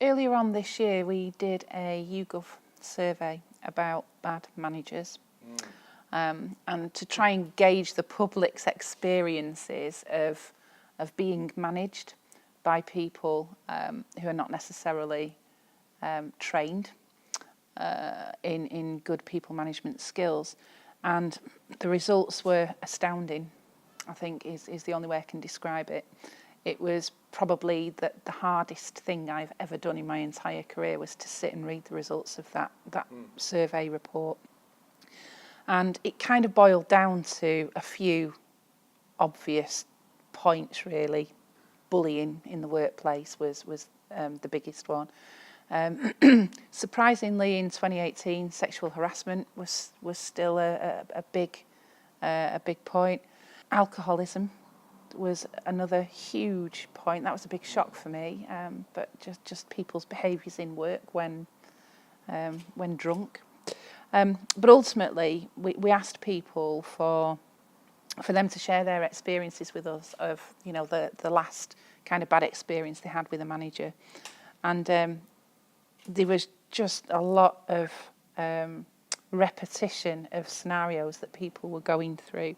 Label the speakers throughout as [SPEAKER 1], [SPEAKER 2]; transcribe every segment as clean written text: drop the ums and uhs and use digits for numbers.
[SPEAKER 1] Earlier on this year, we did a YouGov survey about bad managers, and to try and gauge the public's experiences of being managed by people who are not necessarily trained in good people management skills. And the results were astounding, I think is the only way I can describe it. It was probably the hardest thing I've ever done in my entire career, was to sit and read the results of that survey report. And it kind of boiled down to a few obvious points, really. Bullying in the workplace was the biggest one. Surprisingly, in 2018, sexual harassment was still a big point. Alcoholism was another huge point. That was a big shock for me. But just people's behaviours in work when drunk. But ultimately, we asked people for them to share their experiences with us of, the last kind of bad experience they had with a manager. And there was just a lot of repetition of scenarios that people were going through.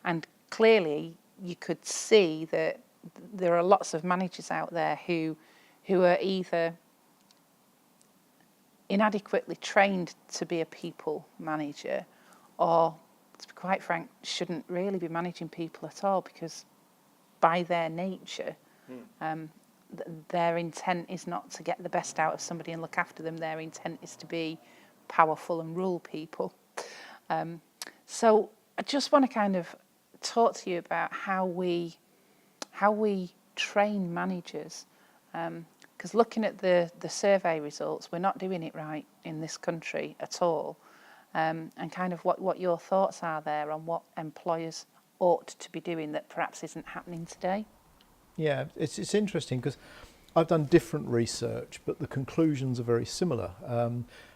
[SPEAKER 1] And clearly, you could see that there are lots of managers out there who are either inadequately trained to be a people manager, or, to be quite frank, shouldn't really be managing people at all, because by their nature, their intent is not to get the best out of somebody and look after them. Their intent is to be powerful and rule people. So I just want to kind of talk to you about how we train managers, because looking at the survey results, we're not doing it right in this country at all, and kind of what your thoughts are there on what employers ought to be doing that perhaps isn't happening today.
[SPEAKER 2] Yeah, it's interesting because I've done different research, but the conclusions are very similar.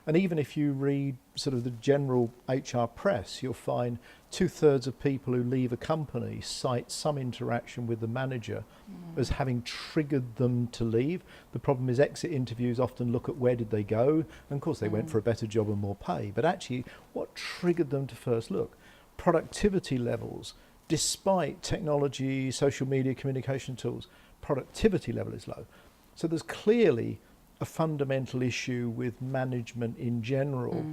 [SPEAKER 2] And even if you read sort of the general HR press, you'll find 2/3 of people who leave a company cite some interaction with the manager as having triggered them to leave. The problem is exit interviews often look at where did they go, and of course they went for a better job and more pay. But actually, what triggered them to first look? Productivity levels. Despite technology, social media, communication tools, productivity level is low. So there's clearly a fundamental issue with management in general.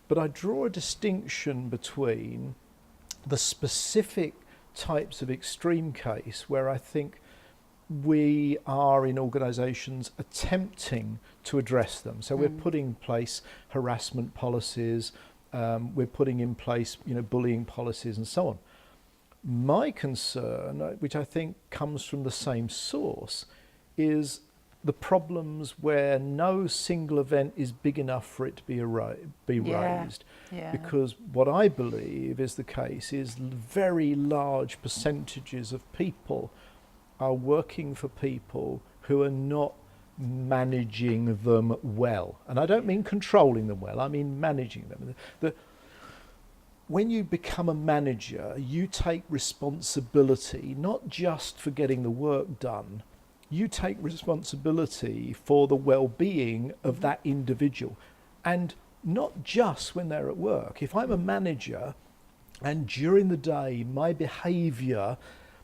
[SPEAKER 2] But I draw a distinction between the specific types of extreme case where I think we are in organisations attempting to address them. So we're putting in place harassment policies, we're putting in place bullying policies and so on. My concern, which I think comes from the same source, is the problems where no single event is big enough for it to be raised.
[SPEAKER 1] Yeah.
[SPEAKER 2] Because what I believe is the case is very large percentages of people are working for people who are not managing them well. And I don't mean controlling them well, I mean managing them. When you become a manager, you take responsibility not just for getting the work done, you take responsibility for the well-being of that individual. And not just when they're at work. If I'm a manager and during the day my behaviour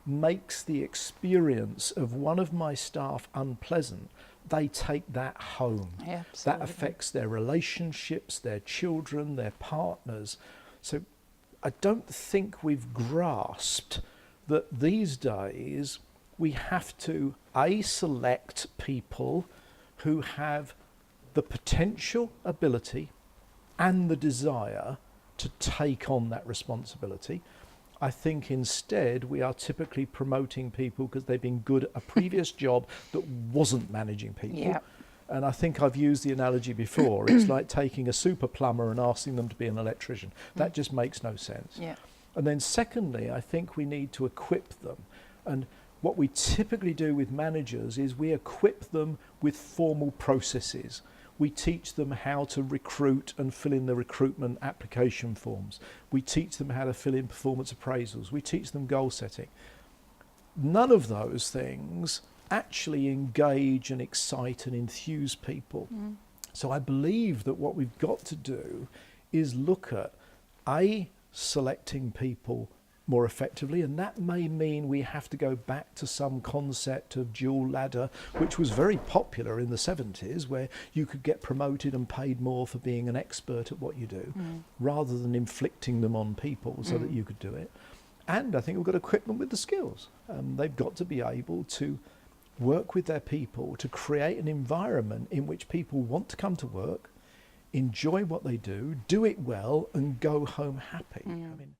[SPEAKER 2] makes the experience of one of my staff unpleasant, they take that home.
[SPEAKER 1] Yeah,
[SPEAKER 2] that affects their relationships, their children, their partners. So I don't think we've grasped that these days we have to select people who have the potential ability and the desire to take on that responsibility. I think instead we are typically promoting people because they've been good at a previous job that wasn't managing people.
[SPEAKER 1] Yeah.
[SPEAKER 2] And I think I've used the analogy before. It's like taking a super plumber and asking them to be an electrician. That just makes no sense.
[SPEAKER 1] Yeah.
[SPEAKER 2] And then secondly, I think we need to equip them. And what we typically do with managers is we equip them with formal processes. We teach them how to recruit and fill in the recruitment application forms. We teach them how to fill in performance appraisals. We teach them goal setting. None of those things actually engage and excite and enthuse people. So I believe that what we've got to do is look at selecting people more effectively, and that may mean we have to go back to some concept of dual ladder, which was very popular in the 70s, where you could get promoted and paid more for being an expert at what you do, rather than inflicting them on people so that you could do it. And I think we've got to equip them with the skills. They've got to be able to work with their people to create an environment in which people want to come to work, enjoy what they do it well, and go home happy. I mean,